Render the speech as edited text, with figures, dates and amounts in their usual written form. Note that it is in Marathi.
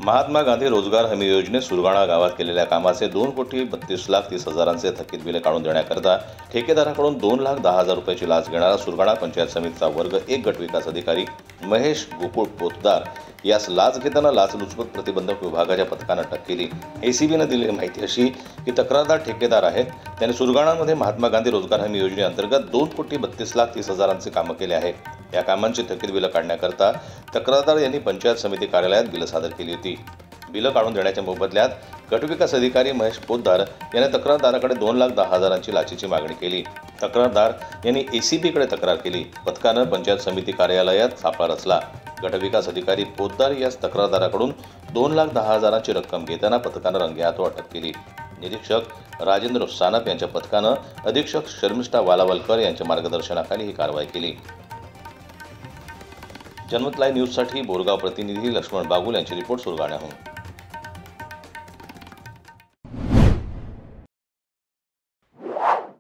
महात्मा गांधी रोजगार हमी योजनेत सुरगाणा गावात केलेल्या कामाचे 2,32,30,30,000चे थकीत बिले काढून देण्याकरता ठेकेदाराकडून 2,10,000 रुपयाची लाच घेणारा सुरगाणा पंचायत समितीचा वर्ग 1 गट विकास अधिकारी महेश गोकुळ पोतदार यास लाच घेताना लाचलुचपत प्रतिबंधक विभागाच्या पथकानं अटक केली। एसीबीने दिलेली माहिती अशी की तक्रारदार ठेकेदार आहेत, त्याने सुरगाणामध्ये महात्मा गांधी रोजगार हमी योजनेअंतर्गत 2,32,30,30,000चे कामं केले आहे। या कामांची थकीत बिलं काढण्याकरता तक्रारदार यांनी पंचायत समिती कार्यालयात बिलं सादर केली होती। बिलं काढून देण्याच्या मोबदल्यात गटविकास अधिकारी महेश पोतदार याने तक्रारदाराकडे 2,10,000ची लाचेची मागणी केली। तक्रारदार यांनी एसीबीकडे तक्रार केली। पथकानं पंचायत समिती कार्यालयात सापळा रचला। गटविकास अधिकारी पोतदार यास तक्रारदाराकडून 2,10,000ची रक्कम घेताना पथकानं रंगेहाथ अटक केली। निरीक्षक राजेंद्र सानप यांच्या पथकानं अधीक्षक शर्मिष्ठा वालावलकर यांच्या मार्गदर्शनाखाली ही कारवाई केली। जनमत लाईव्ह न्यूजसाठी बोरगाव प्रतिनिधी लक्ष्मण बागुल यांची रिपोर्ट सुरगाण्याहून।